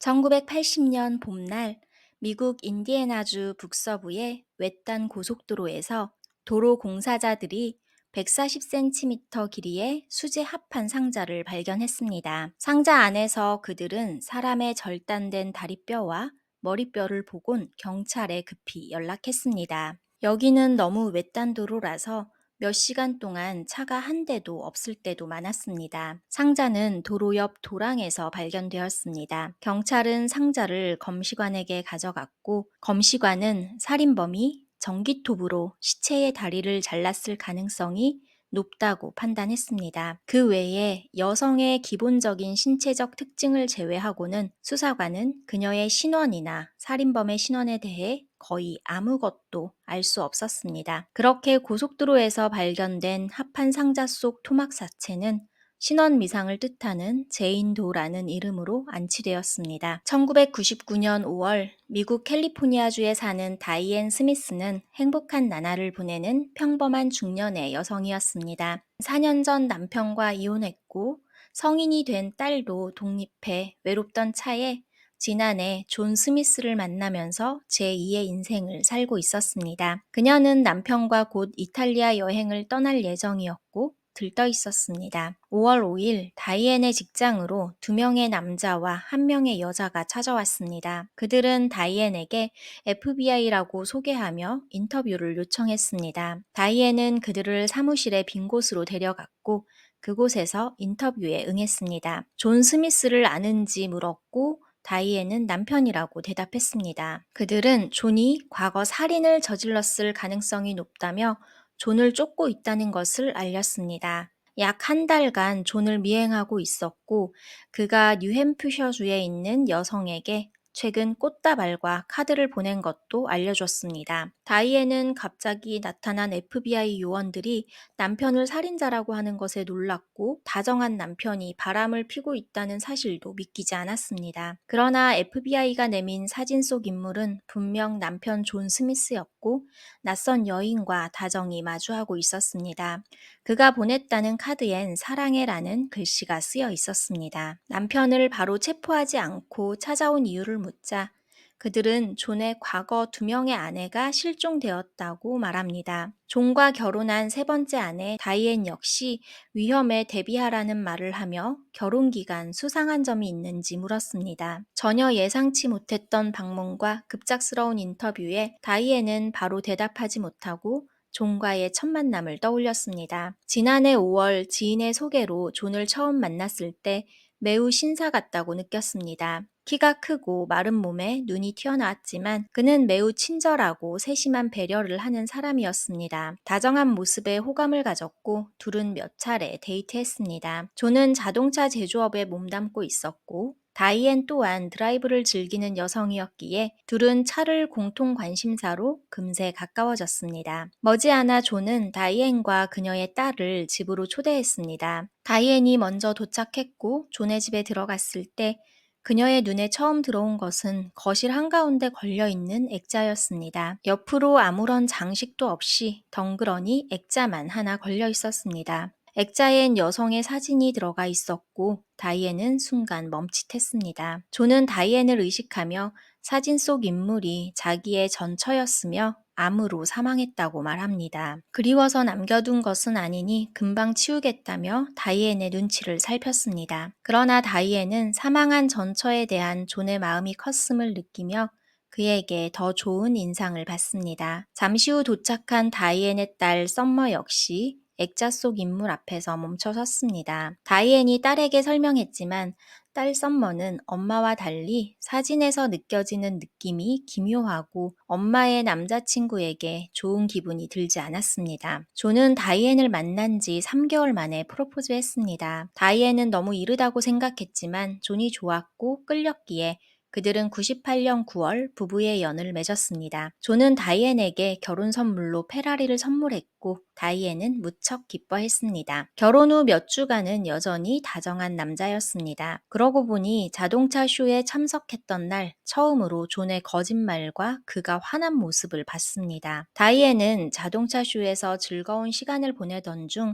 1980년 봄날 미국 인디애나주 북서부의 외딴 고속도로에서 도로 공사자들이 140cm 길이의 수제 합판 상자를 발견했습니다. 상자 안에서 그들은 사람의 절단된 다리뼈와 머리뼈를 보곤 경찰에 급히 연락했습니다. 여기는 너무 외딴 도로라서 몇 시간 동안 차가 한 대도 없을 때도 많았습니다. 상자는 도로 옆 도랑에서 발견되었습니다. 경찰은 상자를 검시관에게 가져갔고, 검시관은 살인범이 전기톱으로 시체의 다리를 잘랐을 가능성이 높다고 판단했습니다. 그 외에 여성의 기본적인 신체적 특징을 제외하고는 수사관은 그녀의 신원이나 살인범의 신원에 대해 거의 아무것도 알 수 없었습니다. 그렇게 고속도로에서 발견된 합판 상자 속 토막 사체는 신원 미상을 뜻하는 제인도라는 이름으로 안치되었습니다. 1999년 5월 미국 캘리포니아주에 사는 다이앤 스미스는 행복한 나날을 보내는 평범한 중년의 여성이었습니다. 4년 전 남편과 이혼했고 성인이 된 딸도 독립해 외롭던 차에 지난해 존 스미스를 만나면서 제2의 인생을 살고 있었습니다. 그녀는 남편과 곧 이탈리아 여행을 떠날 예정이었고 들떠 있었습니다. 5월 5일 다이앤의 직장으로 2명의 남자와 1명의 여자가 찾아왔습니다. 그들은 다이앤에게 FBI라고 소개하며 인터뷰를 요청했습니다. 다이앤은 그들을 사무실의 빈 곳으로 데려갔고 그곳에서 인터뷰에 응했습니다. 존 스미스를 아는지 물었고 다이앤은 남편이라고 대답했습니다. 그들은 존이 과거 살인을 저질렀을 가능성이 높다며 존을 쫓고 있다는 것을 알렸습니다. 약 한 달간 존을 미행하고 있었고 그가 뉴햄프셔주에 있는 여성에게 최근 꽃다발과 카드를 보낸 것도 알려줬습니다. 다이앤은 갑자기 나타난 FBI 요원들이 남편을 살인자라고 하는 것에 놀랐고 다정한 남편이 바람을 피고 있다는 사실도 믿기지 않았습니다. 그러나 FBI가 내민 사진 속 인물은 분명 남편 존 스미스였고 낯선 여인과 다정히 마주하고 있었습니다. 그가 보냈다는 카드엔 사랑해라는 글씨가 쓰여 있었습니다. 남편을 바로 체포하지 않고 찾아온 이유를 묻자 그들은 존의 과거 2명의 아내가 실종되었다고 말합니다. 존과 결혼한 세 번째 아내 다이앤 역시 위험에 대비하라는 말을 하며 결혼 기간 수상한 점이 있는지 물었습니다. 전혀 예상치 못했던 방문과 급작스러운 인터뷰에 다이앤은 바로 대답하지 못하고 존과의 첫 만남을 떠올렸습니다. 지난해 5월 지인의 소개로 존을 처음 만났을 때 매우 신사 같다고 느꼈습니다. 키가 크고 마른 몸에 눈이 튀어나왔지만 그는 매우 친절하고 세심한 배려를 하는 사람이었습니다. 다정한 모습에 호감을 가졌고 둘은 몇 차례 데이트했습니다. 존은 자동차 제조업에 몸담고 있었고 다이앤 또한 드라이브를 즐기는 여성이었기에 둘은 차를 공통 관심사로 금세 가까워졌습니다. 머지않아 존은 다이앤과 그녀의 딸을 집으로 초대했습니다. 다이앤이 먼저 도착했고 존의 집에 들어갔을 때 그녀의 눈에 처음 들어온 것은 거실 한가운데 걸려있는 액자였습니다. 옆으로 아무런 장식도 없이 덩그러니 액자만 하나 걸려 있었습니다. 액자엔 여성의 사진이 들어가 있었고 다이앤은 순간 멈칫했습니다. 존은 다이앤을 의식하며 사진 속 인물이 자기의 전처였으며 암으로 사망했다고 말합니다. 그리워서 남겨둔 것은 아니니 금방 치우겠다며 다이앤의 눈치를 살폈습니다. 그러나 다이앤은 사망한 전처에 대한 존의 마음이 컸음을 느끼며 그에게 더 좋은 인상을 받습니다. 잠시 후 도착한 다이앤의 딸 썸머 역시 액자 속 인물 앞에서 멈춰 섰습니다. 다이앤이 딸에게 설명했지만 딸 썸머는 엄마와 달리 사진에서 느껴지는 느낌이 기묘하고 엄마의 남자친구에게 좋은 기분이 들지 않았습니다. 존은 다이앤을 만난 지 3개월 만에 프로포즈했습니다. 다이앤은 너무 이르다고 생각했지만 존이 좋았고 끌렸기에 그들은 98년 9월 부부의 연을 맺었습니다. 존은 다이앤에게 결혼 선물로 페라리를 선물했고 다이앤은 무척 기뻐했습니다. 결혼 후 몇 주간은 여전히 다정한 남자였습니다. 그러고 보니 자동차 쇼에 참석했던 날 처음으로 존의 거짓말과 그가 화난 모습을 봤습니다. 다이앤은 자동차 쇼에서 즐거운 시간을 보내던 중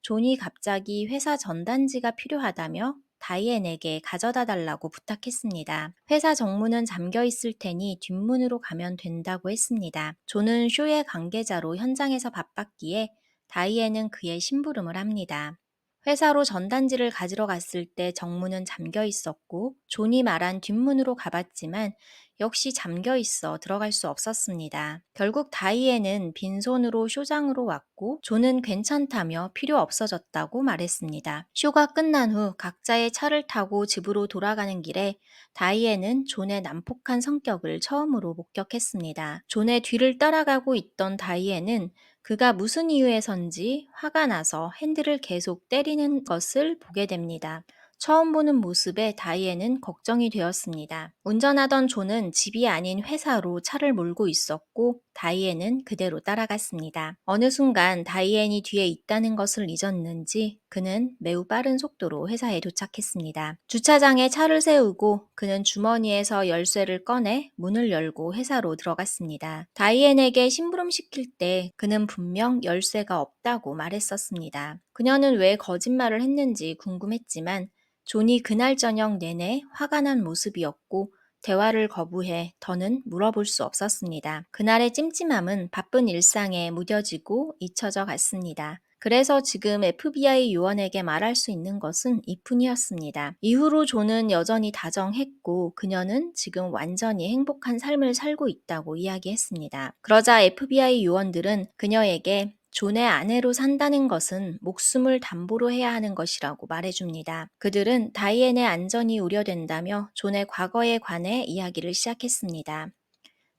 존이 갑자기 회사 전단지가 필요하다며 다이앤에게 가져다 달라고 부탁했습니다. 회사 정문은 잠겨 있을 테니 뒷문으로 가면 된다고 했습니다. 존은 쇼의 관계자로 현장에서 바빴기에 다이앤은 그의 심부름을 합니다. 회사로 전단지를 가지러 갔을 때 정문은 잠겨 있었고 존이 말한 뒷문으로 가봤지만 역시 잠겨 있어 들어갈 수 없었습니다. 결국 다이앤은 빈손으로 쇼장으로 왔고 존은 괜찮다며 필요 없어졌다고 말했습니다. 쇼가 끝난 후 각자의 차를 타고 집으로 돌아가는 길에 다이앤은 존의 난폭한 성격을 처음으로 목격했습니다. 존의 뒤를 따라가고 있던 다이앤은 그가 무슨 이유에선지 화가 나서 핸들을 계속 때리는 것을 보게 됩니다. 처음 보는 모습에 다이앤은 걱정이 되었습니다. 운전하던 존은 집이 아닌 회사로 차를 몰고 있었고 다이앤은 그대로 따라갔습니다. 어느 순간 다이앤이 뒤에 있다는 것을 잊었는지 그는 매우 빠른 속도로 회사에 도착했습니다. 주차장에 차를 세우고 그는 주머니에서 열쇠를 꺼내 문을 열고 회사로 들어갔습니다. 다이앤에게 심부름시킬 때 그는 분명 열쇠가 없다고 말했었습니다. 그녀는 왜 거짓말을 했는지 궁금했지만 존이 그날 저녁 내내 화가 난 모습이었고 대화를 거부해 더는 물어볼 수 없었습니다. 그날의 찜찜함은 바쁜 일상에 무뎌지고 잊혀져 갔습니다. 그래서 지금 FBI 요원에게 말할 수 있는 것은 이뿐이었습니다. 이후로 존은 여전히 다정했고 그녀는 지금 완전히 행복한 삶을 살고 있다고 이야기했습니다. 그러자 FBI 요원들은 그녀에게 존의 아내로 산다는 것은 목숨을 담보로 해야 하는 것이라고 말해줍니다. 그들은 다이앤의 안전이 우려된다며 존의 과거에 관해 이야기를 시작했습니다.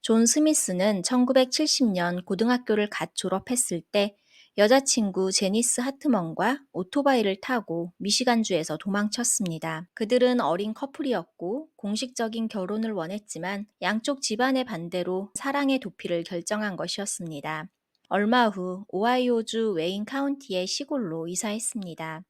존 스미스는 1970년 고등학교를 갓 졸업했을 때 여자친구 제니스 하트먼과 오토바이를 타고 미시간주에서 도망쳤습니다. 그들은 어린 커플이었고 공식적인 결혼을 원했지만 양쪽 집안의 반대로 사랑의 도피를 결정한 것이었습니다. 얼마 후 오하이오주 웨인 카운티의 시골로 이사했습니다.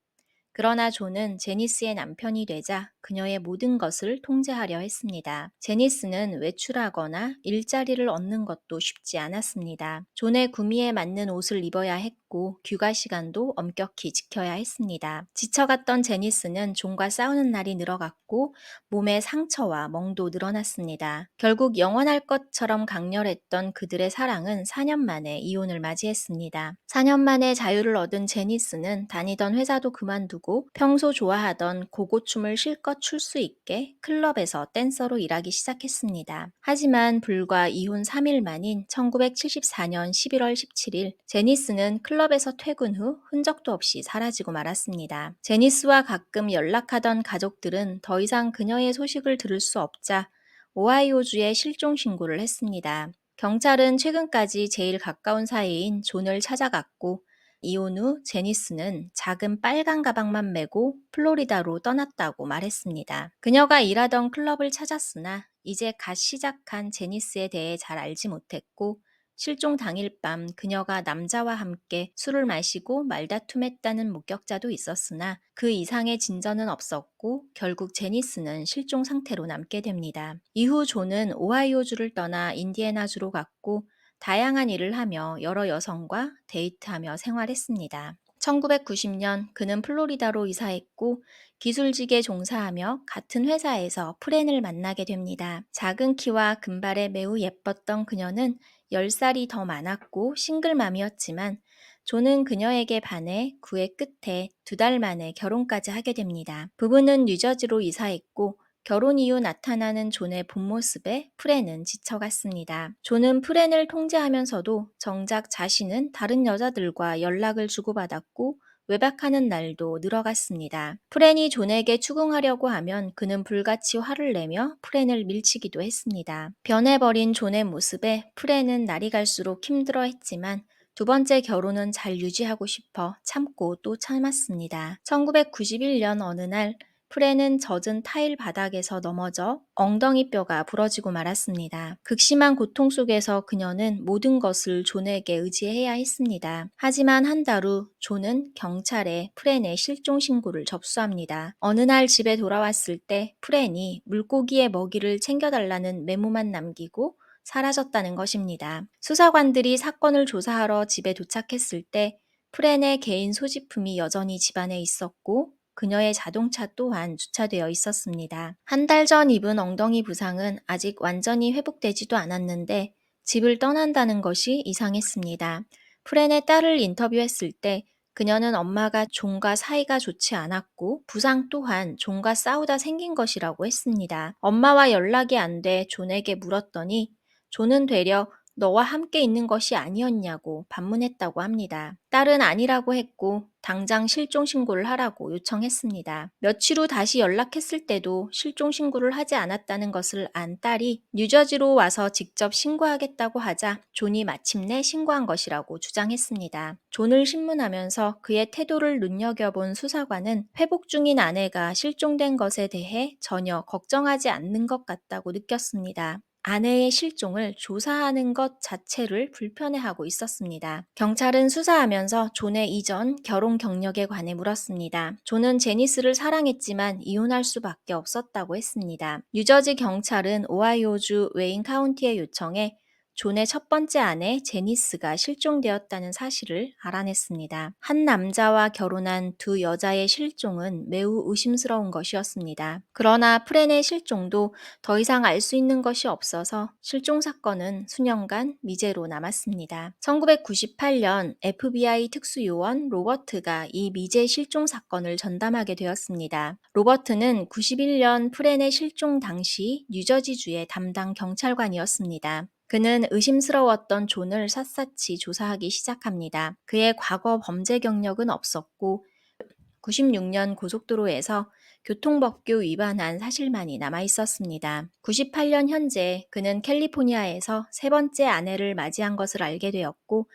그러나 존은 제니스의 남편이 되자 그녀의 모든 것을 통제하려 했습니다. 제니스는 외출하거나 일자리를 얻는 것도 쉽지 않았습니다. 존의 구미에 맞는 옷을 입어야 했고 휴가 시간도 엄격히 지켜야 했습니다. 지쳐갔던 제니스는 존과 싸우는 날이 늘어갔고 몸에 상처와 멍도 늘어났습니다. 결국 영원할 것처럼 강렬했던 그들의 사랑은 4년 만에 이혼을 맞이했습니다. 4년 만에 자유를 얻은 제니스는 다니던 회사도 그만두고 평소 좋아하던 고고춤을 실컷 출 수 있게 클럽에서 댄서로 일하기 시작했습니다. 하지만 불과 이혼 3일 만인 1974년 11월 17일 제니스는 클럽에서 퇴근 후 흔적도 없이 사라지고 말았습니다. 제니스와 가끔 연락하던 가족들은 더 이상 그녀의 소식을 들을 수 없자 오하이오주에 실종 신고를 했습니다. 경찰은 최근까지 제일 가까운 사이인 존을 찾아갔고 이혼 후 제니스는 작은 빨간 가방만 메고 플로리다로 떠났다고 말했습니다. 그녀가 일하던 클럽을 찾았으나 이제 갓 시작한 제니스에 대해 잘 알지 못했고 실종 당일 밤 그녀가 남자와 함께 술을 마시고 말다툼했다는 목격자도 있었으나 그 이상의 진전은 없었고 결국 제니스는 실종 상태로 남게 됩니다. 이후 존은 오하이오주를 떠나 인디애나주로 갔고 다양한 일을 하며 여러 여성과 데이트하며 생활했습니다. 1990년 그는 플로리다로 이사했고 기술직에 종사하며 같은 회사에서 프렌을 만나게 됩니다. 작은 키와 금발에 매우 예뻤던 그녀는 10살이 더 많았고 싱글맘이었지만 존은 그녀에게 반해 구애 끝에 2달 만에 결혼까지 하게 됩니다. 부부는 뉴저지로 이사했고 결혼 이후 나타나는 존의 본 모습에 프렌은 지쳐갔습니다. 존은 프렌을 통제하면서도 정작 자신은 다른 여자들과 연락을 주고받았고 외박하는 날도 늘어갔습니다. 프렌이 존에게 추궁하려고 하면 그는 불같이 화를 내며 프렌을 밀치기도 했습니다. 변해버린 존의 모습에 프렌은 날이 갈수록 힘들어했지만 두 번째 결혼은 잘 유지하고 싶어 참고 또 참았습니다. 1991년 어느 날 프렌은 젖은 타일 바닥에서 넘어져 엉덩이 뼈가 부러지고 말았습니다. 극심한 고통 속에서 그녀는 모든 것을 존에게 의지해야 했습니다. 하지만 한 달 후 존은 경찰에 프렌의 실종 신고를 접수합니다. 어느 날 집에 돌아왔을 때 프렌이 물고기의 먹이를 챙겨달라는 메모만 남기고 사라졌다는 것입니다. 수사관들이 사건을 조사하러 집에 도착했을 때 프렌의 개인 소지품이 여전히 집안에 있었고 그녀의 자동차 또한 주차되어 있었습니다. 한 달 전 입은 엉덩이 부상은 아직 완전히 회복되지도 않았는데 집을 떠난다는 것이 이상했습니다. 프렌의 딸을 인터뷰했을 때 그녀는 엄마가 존과 사이가 좋지 않았고 부상 또한 존과 싸우다 생긴 것이라고 했습니다. 엄마와 연락이 안 돼 존에게 물었더니 존은 되려 너와 함께 있는 것이 아니었냐고 반문했다고 합니다. 딸은 아니라고 했고 당장 실종 신고를 하라고 요청했습니다. 며칠 후 다시 연락했을 때도 실종 신고를 하지 않았다는 것을 안 딸이 뉴저지로 와서 직접 신고하겠다고 하자 존이 마침내 신고한 것이라고 주장했습니다. 존을 신문하면서 그의 태도를 눈여겨본 수사관은 회복 중인 아내가 실종된 것에 대해 전혀 걱정하지 않는 것 같다고 느꼈습니다. 아내의 실종을 조사하는 것 자체를 불편해하고 있었습니다. 경찰은 수사하면서 존의 이전 결혼 경력에 관해 물었습니다. 존은 제니스를 사랑했지만 이혼할 수밖에 없었다고 했습니다. 뉴저지 경찰은 오하이오주 웨인 카운티에 요청해 존의 첫 번째 아내 제니스가 실종되었다는 사실을 알아냈습니다. 한 남자와 결혼한 두 여자의 실종은 매우 의심스러운 것이었습니다. 그러나 프렌의 실종도 더 이상 알 수 있는 것이 없어서 실종 사건은 수년간 미제로 남았습니다. 1998년 FBI 특수요원 로버트가 이 미제 실종 사건을 전담하게 되었습니다. 로버트는 91년 프렌의 실종 당시 뉴저지주의 담당 경찰관이었습니다. 그는 의심스러웠던 존을 샅샅이 조사하기 시작합니다. 그의 과거 범죄 경력은 없었고 96년 고속도로에서 교통법규 위반한 사실만이 남아 있었습니다. 98년 현재 그는 캘리포니아에서 세 번째 아내를 맞이한 것을 알게 되었고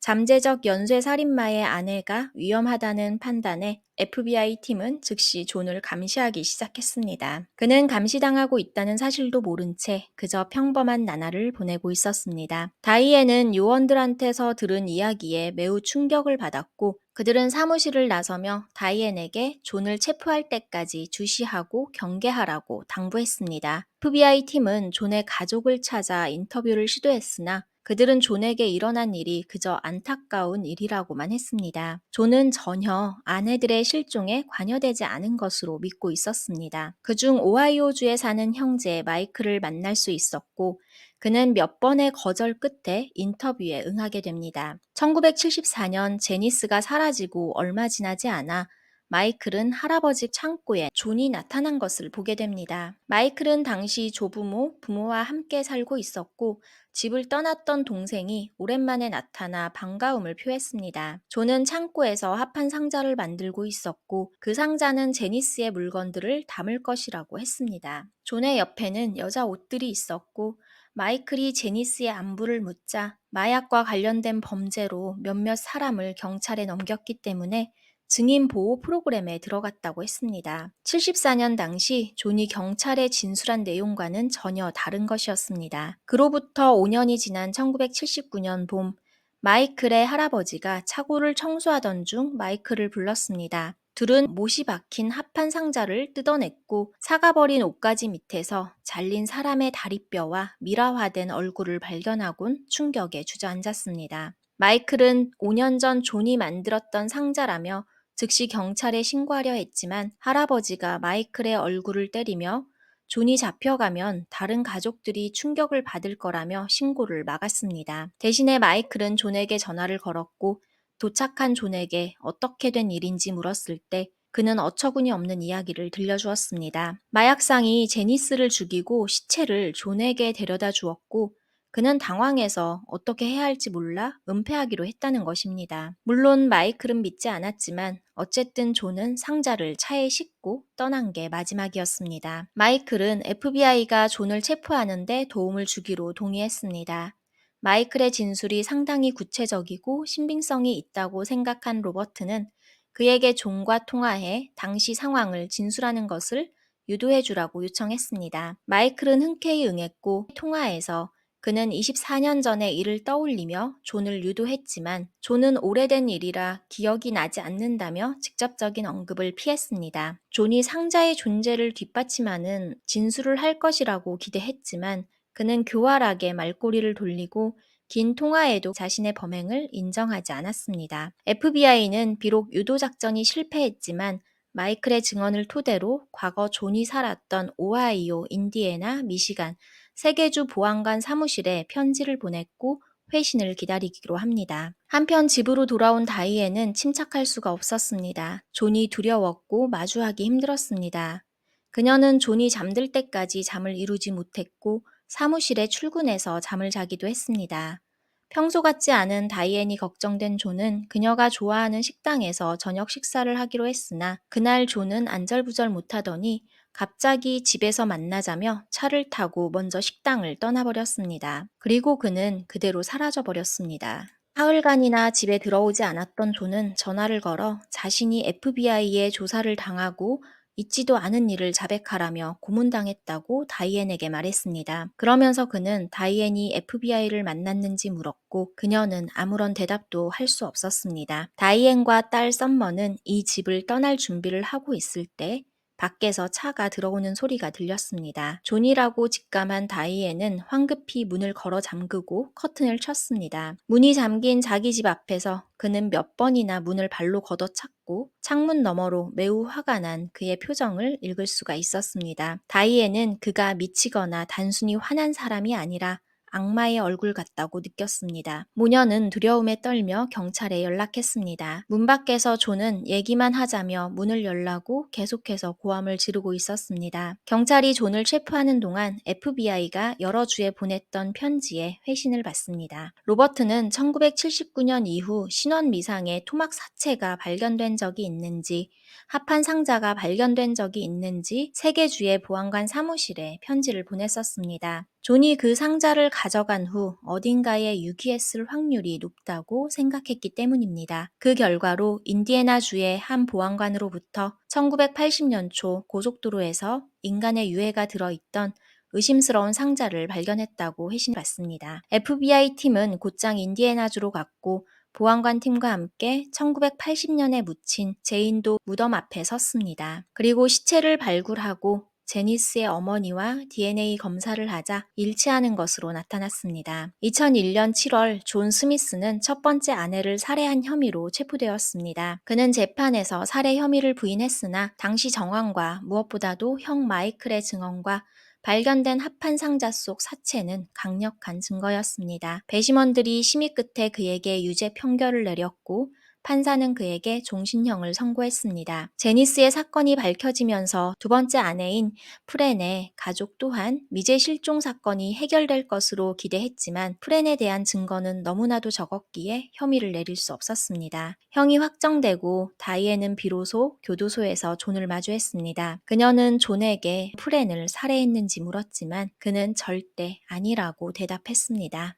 잠재적 연쇄살인마의 아내가 위험하다는 판단에 FBI 팀은 즉시 존을 감시하기 시작했습니다. 그는 감시당하고 있다는 사실도 모른 채 그저 평범한 나날을 보내고 있었습니다. 다이앤은 요원들한테서 들은 이야기에 매우 충격을 받았고 그들은 사무실을 나서며 다이앤에게 존을 체포할 때까지 주시하고 경계하라고 당부했습니다. FBI 팀은 존의 가족을 찾아 인터뷰를 시도했으나 그들은 존에게 일어난 일이 그저 안타까운 일이라고만 했습니다. 존은 전혀 아내들의 실종에 관여되지 않은 것으로 믿고 있었습니다. 그중 오하이오주에 사는 형제 마이클을 만날 수 있었고 그는 몇 번의 거절 끝에 인터뷰에 응하게 됩니다. 1974년 제니스가 사라지고 얼마 지나지 않아 마이클은 할아버지 창고에 존이 나타난 것을 보게 됩니다. 마이클은 당시 조부모, 부모와 함께 살고 있었고 집을 떠났던 동생이 오랜만에 나타나 반가움을 표했습니다. 존은 창고에서 합판 상자를 만들고 있었고 그 상자는 제니스의 물건들을 담을 것이라고 했습니다. 존의 옆에는 여자 옷들이 있었고 마이클이 제니스의 안부를 묻자 마약과 관련된 범죄로 몇몇 사람을 경찰에 넘겼기 때문에 증인 보호 프로그램에 들어갔다고 했습니다. 74년 당시 존이 경찰에 진술한 내용과는 전혀 다른 것이었습니다. 그로부터 5년이 지난 1979년 봄, 마이클의 할아버지가 차고를 청소하던 중 마이클을 불렀습니다. 둘은 못이 박힌 합판 상자를 뜯어냈고 사가버린 옷가지 밑에서 잘린 사람의 다리뼈와 미라화된 얼굴을 발견하곤 충격에 주저앉았습니다. 마이클은 5년 전 존이 만들었던 상자라며 즉시 경찰에 신고하려 했지만 할아버지가 마이클의 얼굴을 때리며 존이 잡혀가면 다른 가족들이 충격을 받을 거라며 신고를 막았습니다. 대신에 마이클은 존에게 전화를 걸었고 도착한 존에게 어떻게 된 일인지 물었을 때 그는 어처구니 없는 이야기를 들려주었습니다. 마약상이 제니스를 죽이고 시체를 존에게 데려다 주었고 그는 당황해서 어떻게 해야 할지 몰라 은폐하기로 했다는 것입니다. 물론 마이클은 믿지 않았지만 어쨌든 존은 상자를 차에 싣고 떠난 게 마지막이었습니다. 마이클은 FBI가 존을 체포하는데 도움을 주기로 동의했습니다. 마이클의 진술이 상당히 구체적이고 신빙성이 있다고 생각한 로버트는 그에게 존과 통화해 당시 상황을 진술하는 것을 유도해 주라고 요청했습니다. 마이클은 흔쾌히 응했고 통화에서 그는 24년 전의 일을 떠올리며 존을 유도했지만 존은 오래된 일이라 기억이 나지 않는다며 직접적인 언급을 피했습니다. 존이 상자의 존재를 뒷받침하는 진술을 할 것이라고 기대했지만 그는 교활하게 말꼬리를 돌리고 긴 통화에도 자신의 범행을 인정하지 않았습니다. FBI는 비록 유도 작전이 실패했지만 마이클의 증언을 토대로 과거 존이 살았던 오하이오, 인디애나, 미시간 세 개 주 보안관 사무실에 편지를 보냈고 회신을 기다리기로 합니다. 한편 집으로 돌아온 다이앤은 침착할 수가 없었습니다. 존이 두려웠고 마주하기 힘들었습니다. 그녀는 존이 잠들 때까지 잠을 이루지 못했고 사무실에 출근해서 잠을 자기도 했습니다. 평소 같지 않은 다이앤이 걱정된 존은 그녀가 좋아하는 식당에서 저녁 식사를 하기로 했으나 그날 존은 안절부절 못하더니 갑자기 집에서 만나자며 차를 타고 먼저 식당을 떠나버렸습니다. 그리고 그는 그대로 사라져버렸습니다. 사흘간이나 집에 들어오지 않았던 존은 전화를 걸어 자신이 FBI에 조사를 당하고 있지도 않은 일을 자백하라며 고문당했다고 다이앤에게 말했습니다. 그러면서 그는 다이앤이 FBI를 만났는지 물었고 그녀는 아무런 대답도 할 수 없었습니다. 다이앤과 딸 썸머는 이 집을 떠날 준비를 하고 있을 때 밖에서 차가 들어오는 소리가 들렸습니다. 존이라고 직감한 다이앤은 황급히 문을 걸어 잠그고 커튼을 쳤습니다. 문이 잠긴 자기 집 앞에서 그는 몇 번이나 문을 발로 걷어찼고 창문 너머로 매우 화가 난 그의 표정을 읽을 수가 있었습니다. 다이앤은 그가 미치거나 단순히 화난 사람이 아니라 악마의 얼굴 같다고 느꼈습니다. 모녀는 두려움에 떨며 경찰에 연락했습니다. 문 밖에서 존은 얘기만 하자며 문을 열라고 계속해서 고함을 지르고 있었습니다. 경찰이 존을 체포하는 동안 FBI가 여러 주에 보냈던 편지에 회신을 받습니다. 로버트는 1979년 이후 신원 미상의 토막 사체가 발견된 적이 있는지, 합판 상자가 발견된 적이 있는지 세계주의 보안관 사무실에 편지를 보냈었습니다. 존이 그 상자를 가져간 후 어딘가에 유기했을 확률이 높다고 생각했기 때문입니다. 그 결과로 인디애나주의 한 보안관으로부터 1980년 초 고속도로에서 인간의 유해가 들어있던 의심스러운 상자를 발견했다고 회신받습니다. FBI 팀은 곧장 인디애나주로 갔고 보안관 팀과 함께 1980년에 묻힌 제인도 무덤 앞에 섰습니다. 그리고 시체를 발굴하고 제니스의 어머니와 DNA 검사를 하자 일치하는 것으로 나타났습니다. 2001년 7월 존 스미스는 첫 번째 아내를 살해한 혐의로 체포되었습니다. 그는 재판에서 살해 혐의를 부인했으나 당시 정황과 무엇보다도 형 마이클의 증언과 발견된 합판 상자 속 사체는 강력한 증거였습니다. 배심원들이 심의 끝에 그에게 유죄 판결을 내렸고 판사는 그에게 종신형을 선고했습니다. 제니스의 사건이 밝혀지면서 두 번째 아내인 프렌의 가족 또한 미제 실종 사건이 해결될 것으로 기대했지만 프렌에 대한 증거는 너무나도 적었기에 혐의를 내릴 수 없었습니다. 형이 확정되고 다이앤은 비로소 교도소에서 존을 마주했습니다. 그녀는 존에게 프렌을 살해했는지 물었지만 그는 절대 아니라고 대답했습니다.